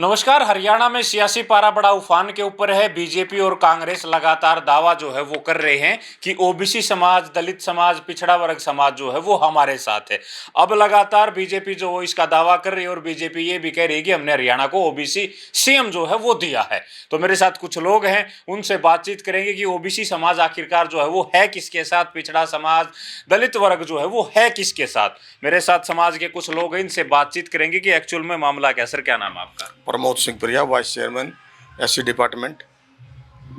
नमस्कार। हरियाणा में सियासी पारा बड़ा उफान के ऊपर है। बीजेपी और कांग्रेस लगातार दावा जो है वो कर रहे हैं कि ओबीसी समाज, दलित समाज, पिछड़ा वर्ग समाज जो है वो हमारे साथ है। अब लगातार बीजेपी जो वो इसका दावा कर रही है और बीजेपी ये भी कह रही है कि हमने हरियाणा को ओबीसी सीएम जो है वो दिया है। तो मेरे साथ कुछ लोग हैं, उनसे बातचीत करेंगे कि ओबीसी समाज आखिरकार जो है वो है किसके साथ, पिछड़ा समाज, दलित वर्ग जो है वो है किसके साथ। मेरे साथ समाज के कुछ लोग हैं, इनसे बातचीत करेंगे कि एक्चुअल में मामला क्या। सर, क्या नाम है आपका? प्रमोद सिंह प्रिया, वाइस चेयरमैन एससी डिपार्टमेंट।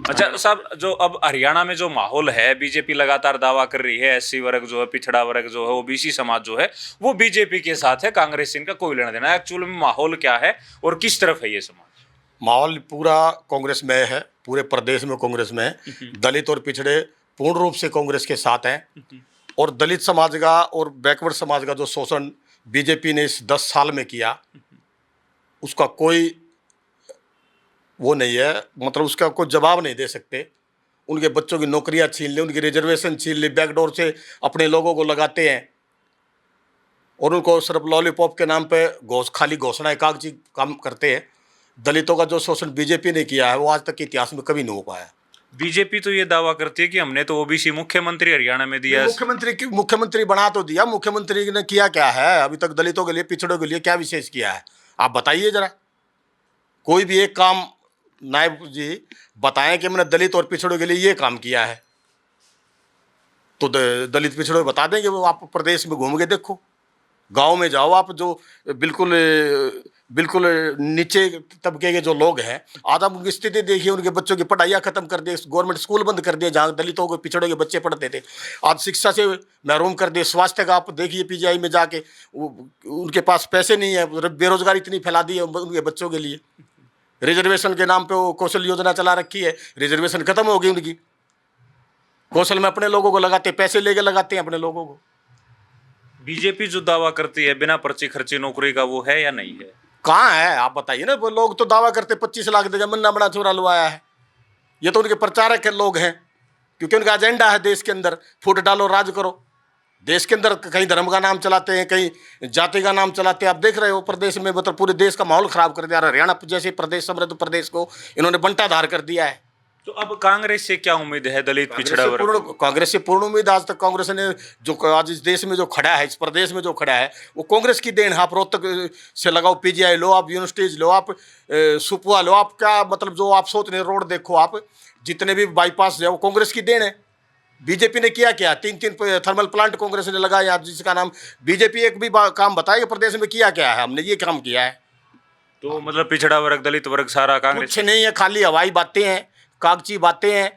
अच्छा साहब, जो अब हरियाणा में जो माहौल है, बीजेपी लगातार दावा कर रही है एससी वर्ग जो है, पिछड़ा वर्ग जो है, ओबीसी समाज जो है वो बीजेपी के साथ है, कांग्रेस से इनका कोई लेना देना है। एक्चुअल में माहौल क्या है और किस तरफ है ये समाज? माहौल पूरा कांग्रेस में है, पूरे प्रदेश में कांग्रेस में है। दलित और पिछड़े पूर्ण रूप से कांग्रेस के साथ हैं और दलित समाज का और बैकवर्ड समाज का जो शोषण बीजेपी ने इस 10 साल में किया, उसका कोई वो नहीं है, मतलब उसका कोई जवाब नहीं दे सकते। उनके बच्चों की नौकरियां छीन ली, उनकी रिजर्वेशन छीन ली, बैकडोर से अपने लोगों को लगाते हैं और उनको सिर्फ लॉलीपॉप के नाम पे खाली घोषणाएं, कागजी काम करते हैं। दलितों का जो शोषण बीजेपी ने किया है वो आज तक के इतिहास में कभी नहीं हो पाया। बीजेपी तो ये दावा करती है कि हमने तो ओबीसी मुख्यमंत्री हरियाणा में दिया। मुख्यमंत्री बना तो दिया, मुख्यमंत्री ने किया क्या है अभी तक दलितों के लिए, पिछड़ों के लिए क्या विशेष किया है? आप बताइए जरा, कोई भी एक काम नायब जी बताएं कि मैंने दलित और पिछड़ों के लिए ये काम किया है, तो दलित पिछड़ों बता देंगे। वो आप प्रदेश में घूम के देखो, गांव में जाओ आप, जो बिल्कुल बिल्कुल नीचे तबके के जो लोग हैं, आज आप उनकी स्थिति देखिए। उनके बच्चों की पढ़ाइयाँ खत्म कर दी, गवर्नमेंट स्कूल बंद कर दिए जहाँ दलितों को, पिछड़ों के बच्चे पढ़ते थे, आज शिक्षा से महरूम कर दिए। स्वास्थ्य का आप देखिए, पीजीआई में जाके उनके पास पैसे नहीं है, बेरोजगारी इतनी फैला दी है उनके बच्चों के लिए। रिजर्वेशन के नाम पे वो कौशल योजना चला रखी है, रिजर्वेशन खत्म हो गई उनकी। कौशल में अपने लोगों को लगाते, पैसे लेके लगाते हैं अपने लोगों को। बीजेपी जो दावा करती है बिना पर्ची खर्ची नौकरी का, वो है या नहीं है? कहाँ है आप बताइए ना। वो लोग तो दावा करते 25 लाख देगा, मन्ना बड़ा छोरा लुआया है। ये तो उनके प्रचारक के लोग हैं, क्योंकि उनका एजेंडा है देश के अंदर फूट डालो, राज करो। देश के अंदर कहीं धर्म का नाम चलाते हैं, कहीं जाति का नाम चलाते हैं। आप देख रहे हो प्रदेश में, मतलब पूरे देश का माहौल खराब कर दिया। हरियाणा जैसे प्रदेश, समृद्ध प्रदेश को इन्होंने बंटाधार कर दिया है। तो अब कांग्रेस से क्या उम्मीद है? दलित पिछड़ा वर्ग, कांग्रेस से पूर्ण उम्मीद। आज तक कांग्रेस ने जो आज इस देश में जो खड़ा है, इस प्रदेश में जो खड़ा है, वो कांग्रेस की देन है। आप रोहतक से लगाओ, पीजीआई लो, आप यूनिवर्सिटीज लो, आप सुपुआ लो, आप क्या मतलब जो आप सोच रहे रोड देखो, आप जितने भी बाईपास है वो कांग्रेस की देन है। बीजेपी ने किया क्या? 3 थर्मल प्लांट कांग्रेस ने लगाया, जिसका नाम बीजेपी। एक भी काम बताएगा प्रदेश में किया क्या है? हमने ये काम किया है। तो मतलब पिछड़ा वर्ग, दलित वर्ग सारा कांग्रेस? कुछ नहीं है, खाली हवाई बातें हैं, कागजी बातें हैं।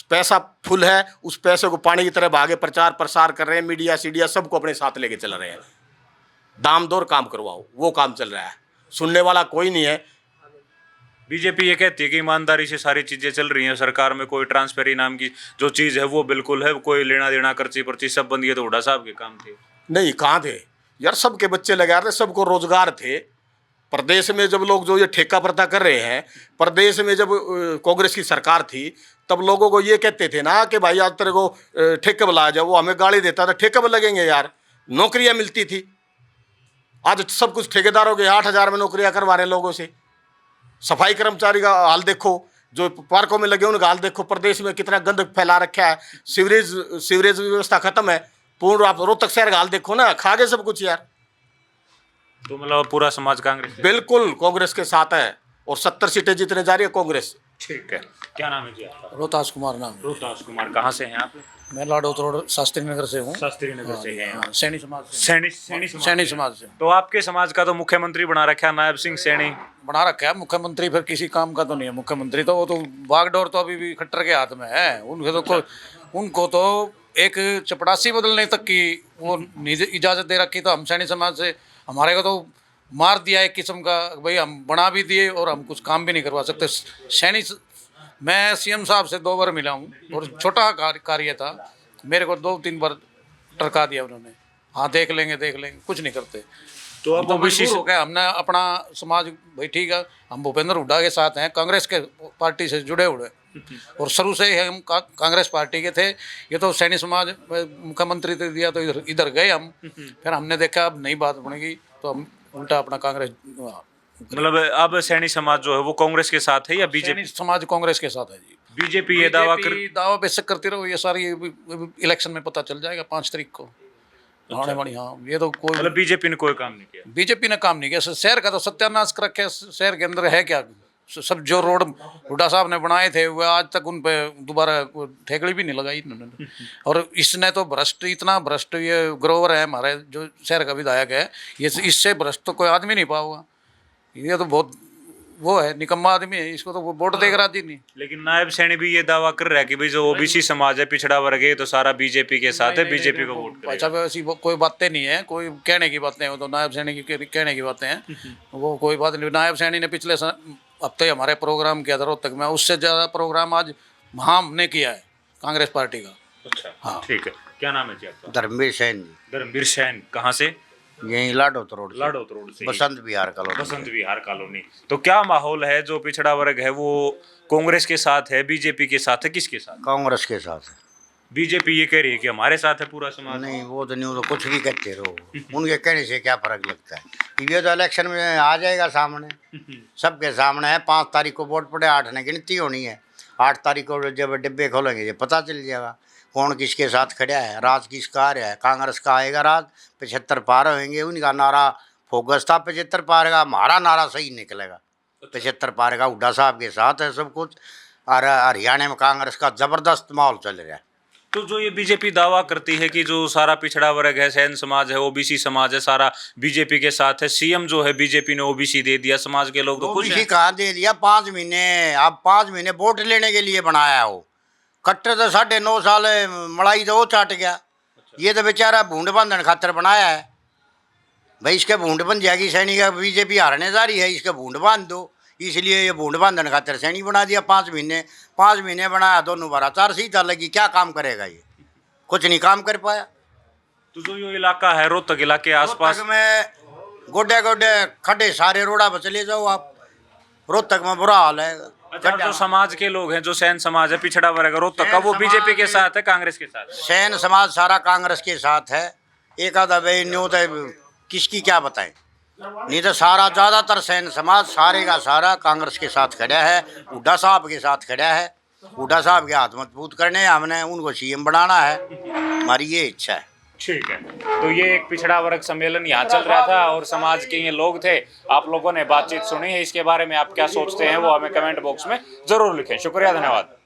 पैसा फुल है, उस पैसे को पानी की तरह भागे प्रचार प्रसार कर रहे हैं। मीडिया सीडिया सबको अपने साथ लेके चल रहे हैं। दाम दौर काम करवाओ, वो काम चल रहा है। सुनने वाला कोई नहीं है। बीजेपी ये कहती है कि ईमानदारी से सारी चीजें चल रही हैं, सरकार में कोई ट्रांसपेरी नाम की जो चीज है वो बिल्कुल है, कोई लेना देना, पर्ची पर्ची सब बंद। ये तो हुड्डा साहब के काम थे। नहीं, कहाँ थे यार? सबके बच्चे लगा रहे, सबको रोजगार थे। प्रदेश में जब लोग जो ये ठेका प्रथा कर रहे हैं, प्रदेश में जब कांग्रेस की सरकार थी, तब लोगों को ये कहते थे ना कि भाई आज तेरे को ठेका बुलाया जाए, वो हमें गाली देता था, ठेका पर लगेंगे यार, नौकरियां मिलती थी। आज सब कुछ ठेकेदारों के 8,000 में नौकरियां करवा रहे लोगों से। सफाई कर्मचारी का हाल देखो, जो पार्कों में लगे उनका हाल देखो। प्रदेश में कितना गंद फैला रखा है, सीवरेज व्यवस्था खत्म है पूर्ण। आप रोहतक शहर का हाल देखो ना, खा गए सब कुछ यार। तो मतलब पूरा समाज कांग्रेस? बिल्कुल कांग्रेस के साथ है और 70 सीटें जीतने जा रही है कांग्रेस। ठीक है। क्या नाम है जी आपका? रोहतास कुमार नाम है। रोहतास कुमार, कहाँ से हैं आप? मैं लाडोत रोड शास्त्री नगर से हूँ। शास्त्री नगर से हैं? सैनी समाज से। सैनी समाज से। तो आपके समाज का तो मुख्यमंत्री बना रखा है नायब सिंह सैनी। बना रखा है मुख्यमंत्री, फिर किसी काम का तो नहीं है मुख्यमंत्री। तो वो तो बागडोर तो अभी भी खट्टर के हाथ में है। उनको तो एक चपड़ासी बदलने तक की वो इजाज़त दे रखी। तो हम सैनी समाज से, हमारे को तो मार दिया एक किस्म का, भाई हम बना भी दिए और हम कुछ काम भी नहीं करवा सकते। सैनी, मैं सीएम साहब से 2 बार मिला हूँ और छोटा कार्य था, मेरे को 2-3 बार टरका दिया उन्होंने। हाँ देख लेंगे, कुछ नहीं करते। तो अब ओबीसी हो गया, हमने अपना समाज, भाई ठीक है, हम भूपेंद्र हुड्डा के साथ हैं, कांग्रेस के पार्टी से जुड़े हुए और शुरू से ही हम कांग्रेस पार्टी के थे। ये तो सैनी समाज मुख्यमंत्री ने दिया तो इधर गए हम। फिर हमने देखा अब नई बात बनेगी तो हम उल्टा अपना कांग्रेस मतलब अब सैनी समाज जो है वो कांग्रेस के साथ है या बीजेपी? सैनी समाज कांग्रेस के साथ है जी। बीजेपी ये दावा कर दावा बेशक करती रहो, ये सारी इलेक्शन में पता चल जाएगा 5 तारीख को आने वाली। हाँ, ये तो कोई मतलब बीजेपी ने कोई काम नहीं किया। बीजेपी ने काम नहीं किया। शहर का तो सत्यानाश कर रखे। शहर के अंदर है क्या? सब जो रोड हुड्डा साहब ने बनाए थे वो आज तक उन पे दोबारा ठेकड़ी भी नहीं लगाई इन्होंने। और इसने तो भ्रष्ट, इतना भ्रष्ट ये ग्रोवर है हमारे जो शहर का विधायक है, ये इससे भ्रष्ट तो कोई आदमी नहीं पाओगा। ये तो बहुत वो है, निकम्मा आदमी है, इसको तो वो वोट देकर राजी नहीं। लेकिन नायब सैनी भी ये दावा कर रहा है कि भाई जो ओबीसी समाज है, पिछड़ा वर्ग है, तो सारा बीजेपी के साथ है, बीजेपी को वोट करेगा। अच्छा, ऐसी कोई बातें नहीं है, कोई कहने की बातें हैं, वो तो नायब सैनी की कहने की बातें हैं, वो कोई बात नहीं। नायब सैनी ने पिछले हफ्ते हमारे प्रोग्राम किया था रोहतक में, उससे ज़्यादा प्रोग्राम आज हमने किया है कांग्रेस पार्टी का। अच्छा, हाँ। ठीक है। क्या नाम है जी आपका? धर्मवीर सैन जी, धर्मवीर सैन। कहाँ से? यही लाडोत रोड से, लाडोत रोड से। बसंत विहार कॉलोनी। बसंत विहार कॉलोनी। तो क्या माहौल है? जो पिछड़ा वर्ग है वो कांग्रेस के साथ है, बीजेपी के साथ है, किसके साथ? कांग्रेस के साथ है। बीजेपी ये कह रही है कि हमारे साथ है पूरा समाज। नहीं, वो तो नहीं, वो तो कुछ भी कहते रहो, उनके कहने से क्या फर्क लगता है। ये तो इलेक्शन में आ जाएगा सामने, सबके सामने है। 5 तारीख को वोट पड़े, 8 ने गिनती होनी है। 8 तारीख को जब डिब्बे खोलेंगे ये पता चल जाएगा कौन किसके साथ खड़ा है, राज किसका आ रहा है। कांग्रेस का आएगा राज, 75 पार होंगे, उनका नारा फोकस था 75 पार का, हमारा नारा सही निकलेगा। 75 पार का हुड्डा साहब के साथ है सब कुछ। और हरियाणा में कांग्रेस का ज़बरदस्त माहौल चल रहा है। तो जो ये बीजेपी दावा करती है कि जो सारा पिछड़ा वर्ग है, सैन समाज है, ओबीसी समाज है, सारा बीजेपी के साथ है, सीएम जो है बीजेपी ने ओबीसी दे दिया, समाज के लोग तो खुश ओबीसी हैं। कहाँ दे दिया? 5 महीने, अब 5 महीने वोट लेने के लिए बनाया है वो। कट्टर तो 9.5 साल मड़ाई तो वो चाट गया। ये तो बेचारा भूंड बांधन खातर बनाया है। भाई इसके भूंड बन जाएगी सैनी का, बीजेपी हारने जा रही है, इसके भूंड बांध दो। इसलिए ये भूंड बांधन खातर सैनी बना दिया। 5 महीने बनाया, दोनों बार 4 सीटा लगी। क्या काम करेगा ये? कुछ नहीं काम कर पाया। तो जो ये इलाका है रोहतक इलाके आसपास रोहतक में गोडे गोडे खड्डे, सारे रोड़ा पर चले जाओ आप, रोहतक में बुरा हाल है। अच्छा, जो समाज के लोग हैं, जो सैन समाज है, पिछड़ा वर्ग है रोहतक का, वो सैन बीजेपी के समाज- साथ है, कांग्रेस के साथ? सैन समाज सारा कांग्रेस के साथ है। एक आधा भाई न्यू तो किसकी क्या बताएं, नहीं तो सारा ज़्यादातर सैन समाज सारे का सारा कांग्रेस के साथ खड़ा है, हुड्डा साहब के साथ खड़ा है। हुड्डा साहब के हाथ मजबूत करने हैं हमने, उनको सीएम बनाना है, हमारी ये इच्छा है। ठीक है। तो ये एक पिछड़ा वर्ग सम्मेलन यहाँ चल रहा था और समाज के ये लोग थे। आप लोगों ने बातचीत सुनी है, इसके बारे में आप क्या सोचते हैं वो हमें कमेंट बॉक्स में जरूर लिखें। शुक्रिया, धन्यवाद।